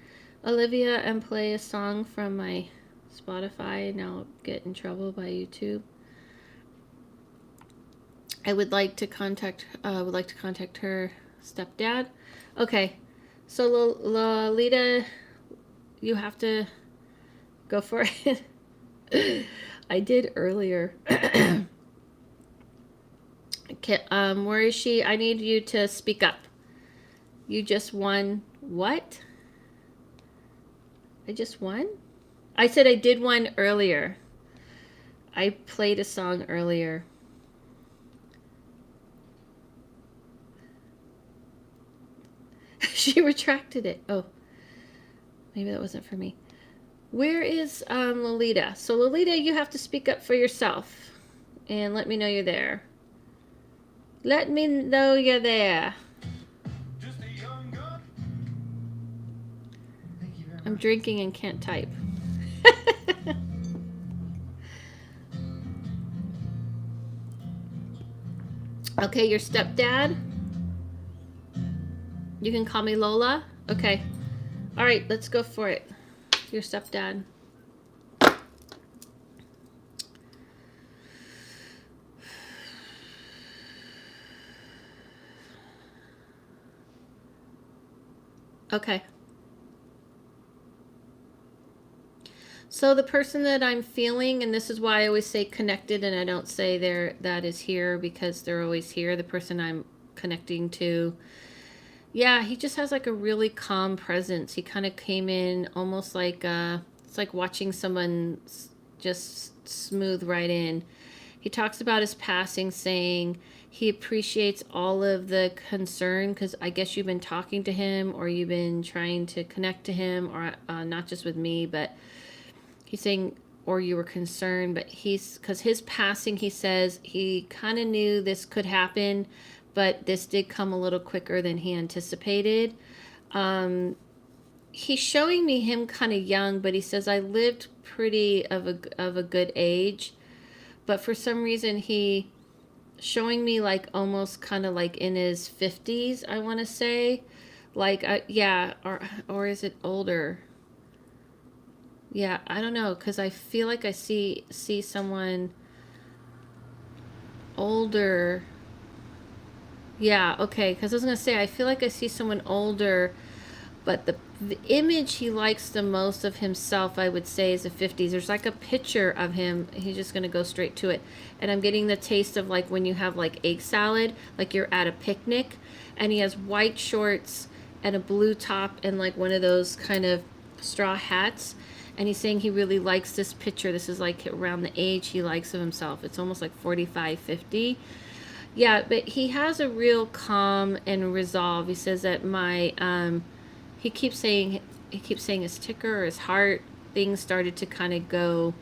Olivia, and play a song from my Spotify and I'll get in trouble by YouTube? I would like to contact her stepdad. Okay, so Lolita, you have to go for it. I did earlier. Okay, where is she? I need you to speak up. You just won what? I just won? I said I did one earlier. I played a song earlier. She retracted it. Oh, maybe that wasn't for me. Where is Lolita? So Lolita, you have to speak up for yourself and let me know you're there. Let me know you're there. Just a young gun. Thank you very much. I'm drinking and can't type. Okay, your stepdad. You can call me Lola. Okay. All right, let's go for it. Your stepdad. Okay. So the person that I'm feeling, and this is why I always say connected and I don't say that is here, because they're always here. The person I'm connecting to, yeah, he just has like a really calm presence. He kind of came in almost like it's like watching someone just smooth right in. He talks about his passing, saying he appreciates all of the concern, because I guess you've been talking to him or you've been trying to connect to him, or not just with me, but he's saying, or you were concerned, but because his passing, he says he kind of knew this could happen, but this did come a little quicker than he anticipated. He's showing me him kind of young, but he says I lived pretty of a good age, but for some reason he showing me like almost kind of like in his 50s, I want to say, like yeah, or is it older? Yeah, I don't know, because I feel like I see someone older. Yeah, okay, because I was going to say, I feel like I see someone older, but the image he likes the most of himself, I would say, is the 50s. There's like a picture of him. He's just going to go straight to it. And I'm getting the taste of like when you have like egg salad, like you're at a picnic, and he has white shorts and a blue top and like one of those kind of straw hats. And he's saying he really likes this picture. This is like around the age he likes of himself. It's almost like 45, 50. Yeah, but he has a real calm and resolve. He says that he keeps saying his ticker or his heart, things started to kind of go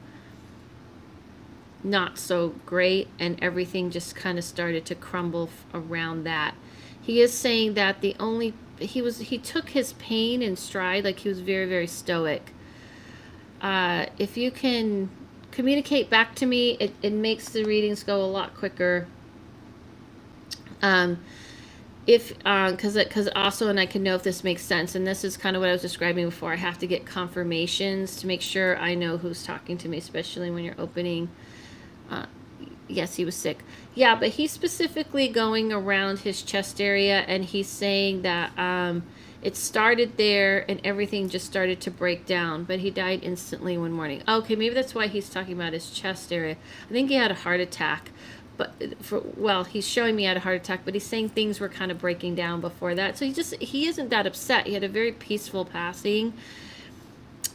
not so great, and everything just kind of started to crumble around that. He is saying that he took his pain in stride, like he was very, very stoic. If you can communicate back to me, it makes the readings go a lot quicker. Because also, and I can know if this makes sense, and this is kind of what I was describing before, I have to get confirmations to make sure I know who's talking to me, especially when you're opening. Yes, he was sick. Yeah, but he's specifically going around his chest area, and he's saying that it started there and everything just started to break down, but he died instantly one morning. Okay, maybe that's why he's talking about his chest area. I think he had a heart attack. But he's showing me he had a heart attack, but he's saying things were kind of breaking down before that. So he isn't that upset. He had a very peaceful passing.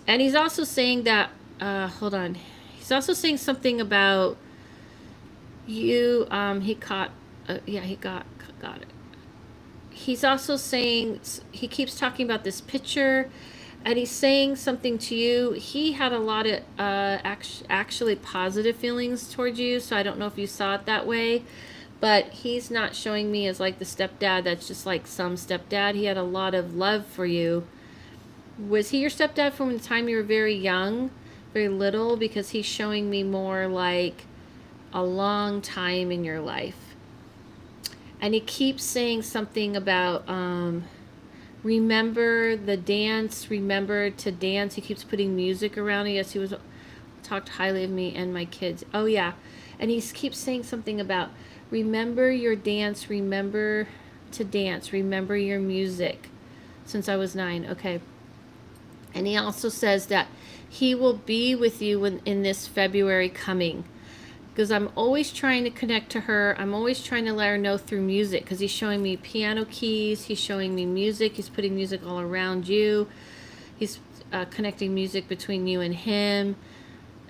And he's also saying that, hold on. He's also saying something about you, he caught Yeah, he got it. He's also saying, he keeps talking about this picture, and he's saying something to you. He had a lot of actually positive feelings towards you, so I don't know if you saw it that way, but he's not showing me as like the stepdad that's just like some stepdad. He had a lot of love for you. Was he your stepdad from the time you were very young, very little? Because he's showing me more like a long time in your life. And he keeps saying something about remember the dance, remember to dance. He keeps putting music around it. Yes, he was talked highly of me and my kids. Oh yeah. And he keeps saying something about remember your dance, remember to dance, remember your music. Since I was 9. Okay. And he also says that he will be with you in this February coming. Because I'm always trying to connect to her. I'm always trying to let her know through music. Because he's showing me piano keys. He's showing me music. He's putting music all around you. He's connecting music between you and him.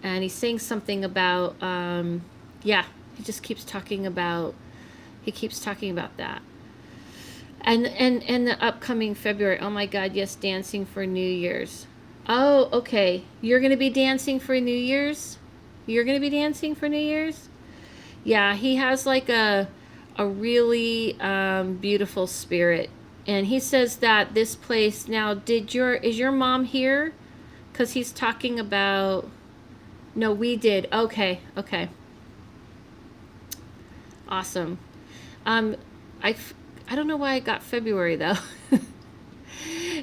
And he's saying something about, yeah, he just keeps talking about, that. And the upcoming February. Oh my God, yes, dancing for New Year's. Oh, okay. You're going to be dancing for New Year's? You're going to be dancing for New Year's? Yeah, he has like a really beautiful spirit. And he says that this place, now, is your mom here? Because he's talking about, no, we did. Okay. Awesome. I don't know why I got February though.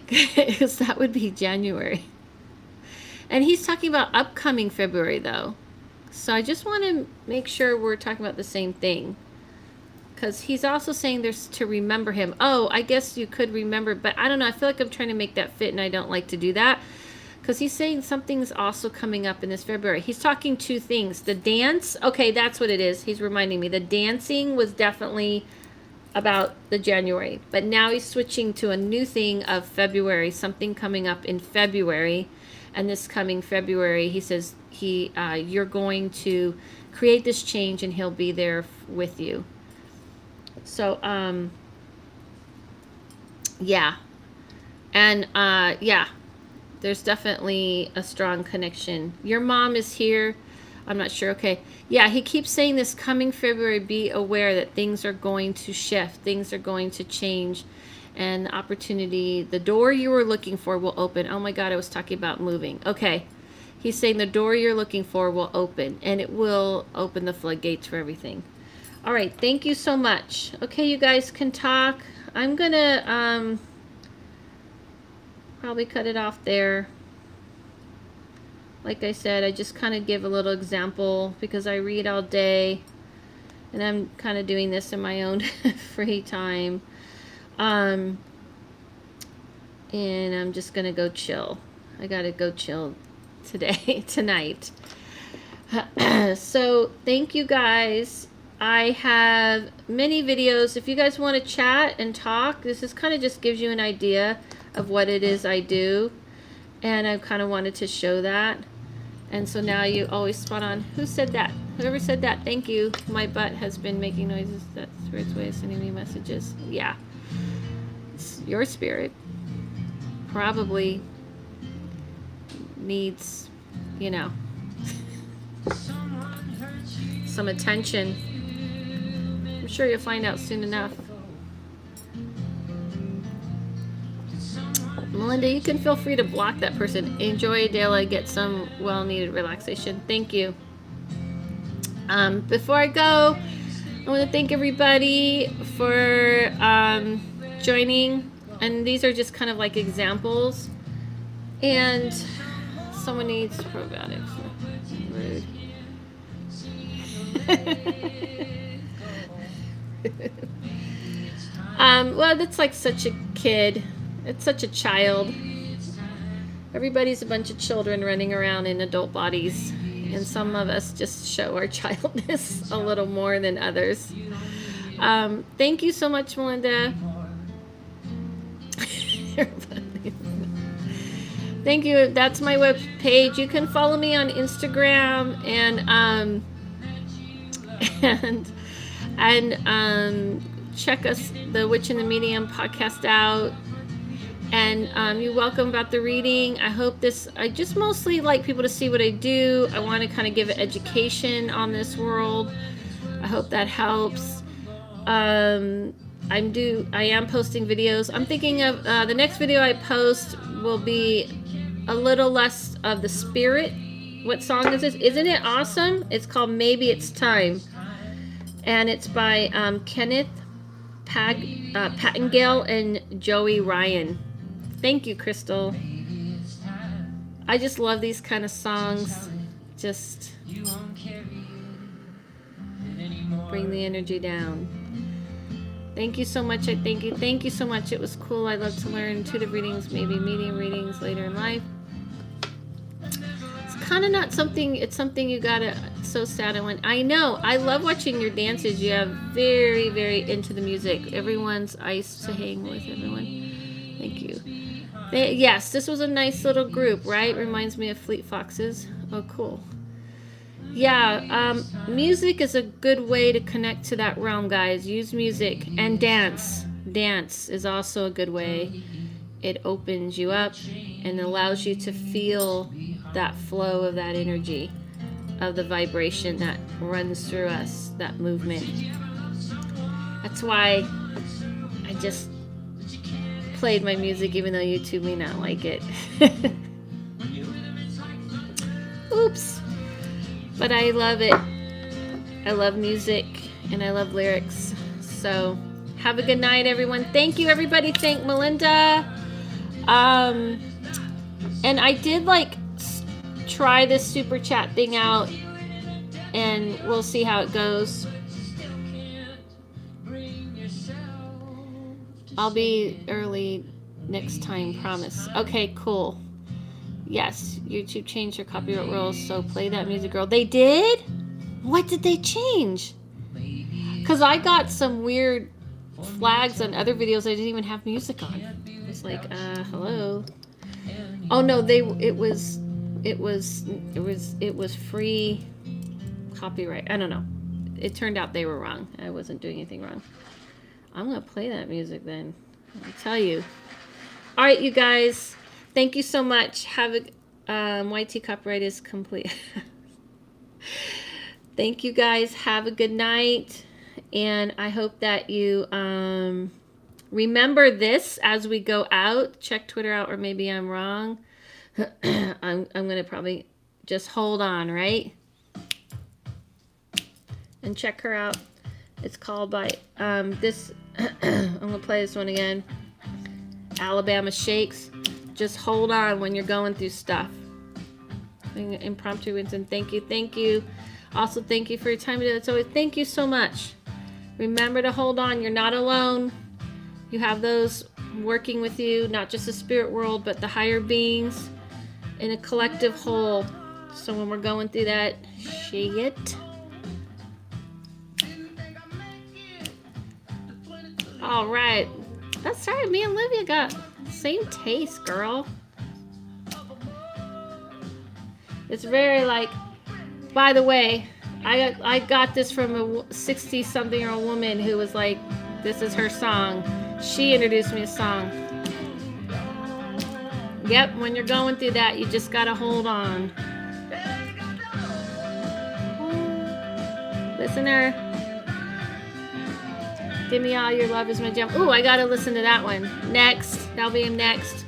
Because that would be January. And he's talking about upcoming February though. So I just want to make sure we're talking about the same thing. Because he's also saying there's to remember him. Oh, I guess you could remember, but I don't know. I feel like I'm trying to make that fit and I don't like to do that. Because he's saying something's also coming up in this February. He's talking 2 things. The dance. Okay, that's what it is. He's reminding me. The dancing was definitely about the January. But now he's switching to a new thing of February. Something coming up in February. And this coming February, he says you're going to create this change and he'll be there with you. So, yeah. And, yeah, there's definitely a strong connection. Your mom is here. I'm not sure. Okay. Yeah, he keeps saying this coming February, be aware that things are going to shift. Things are going to change. And opportunity, the door you were looking for will open. Oh my God, I was talking about moving. Okay. He's saying the door you're looking for will open. And it will open the floodgates for everything. All right. Thank you so much. Okay, you guys can talk. I'm going to probably cut it off there. Like I said, I just kind of give a little example because I read all day. And I'm kind of doing this in my own free time. And I'm just going to go chill. I got to go chill tonight. So thank you guys. I have many videos. If you guys want to chat and talk, this is kind of just gives you an idea of what it is I do. And I kind of wanted to show that. And so now you always spot on. Who said that? Whoever said that, thank you. My butt has been making noises. That's Spirit's way of sending me messages. Yeah. It's your spirit. Probably needs, you know, some attention. I'm sure you'll find out soon enough. Melinda, you can feel free to block that person. Enjoy, Adela. Get some well-needed relaxation. Thank you. Before I go, I want to thank everybody for joining. And these are just kind of like examples. And someone needs probiotics. Rude. Well, that's like such a kid. It's such a child. Everybody's a bunch of children running around in adult bodies. And some of us just show our childness a little more than others. Thank you so much, Melinda. Thank you. That's my web page. You can follow me on Instagram and And check us, the Witch and the Medium podcast out. And you're welcome about the reading. I hope this, I just mostly like people to see what I do. I want to kind of give an education on this world. I hope that helps. I am posting videos. I'm thinking of the next video I post will be a little less of the spirit. What song is this? Isn't it awesome? It's called Maybe It's Time. And it's by Kenneth Pattingale and Joey Ryan. Thank you, Crystal. I just love these kind of songs. Just bring the energy down. Thank you so much. I thank you. Thank you so much. It was cool. I love to learn intuitive readings, maybe medium readings later in life. It's kind of not something, it's something you gotta, so sad I know. I love watching your dances. You have very, very into the music. Everyone's ice to hang with, everyone. Thank you. Yes, this was a nice little group, right? Reminds me of Fleet Foxes. Oh, cool. Yeah, music is a good way to connect to that realm, guys. Use music and dance. Dance is also a good way. It opens you up and allows you to feel that flow of that energy, of the vibration that runs through us, that movement. That's why I just played my music even though YouTube may not like it. Oops. But I love it. I love music and I love lyrics. So have a good night, everyone. Thank you, everybody. Thank Melinda. And I did try this super chat thing out, and we'll see how it goes. I'll be early next time, promise. Okay, cool. Yes, YouTube changed their copyright rules, so play that music, girl. They did? What did they change? Because I got some weird flags on other videos I didn't even have music on. It was like, hello. Oh no, it was free copyright. I don't know. It turned out they were wrong. I wasn't doing anything wrong. I'm gonna play that music then. I'll tell you. All right, you guys. Thank you so much. Have a YT copyright is complete. Thank you guys. Have a good night, and I hope that you remember this as we go out. Check Twitter out, or maybe I'm wrong. I'm gonna probably just hold on, right? And check her out. It's called by this. I'm gonna play this one again. Alabama Shakes. Just hold on when you're going through stuff. Impromptu wins, and thank you. Also, thank you for your time today. It's always thank you so much. Remember to hold on. You're not alone. You have those working with you, not just the spirit world, but the higher beings in a collective whole. So when we're going through that shit. All right. That's right. Me and Livia got same taste, girl. It's very by the way, I got this from a 60-something-year-old woman who was like, this is her song. She introduced me to song. Yep, when you're going through that, you just gotta hold on. Listener. Give me all your love is my jam. Ooh, I gotta listen to that one. Next. That'll be next.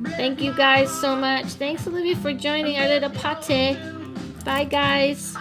Thank you guys so much. Thanks, Olivia, for joining our little party. Bye, guys.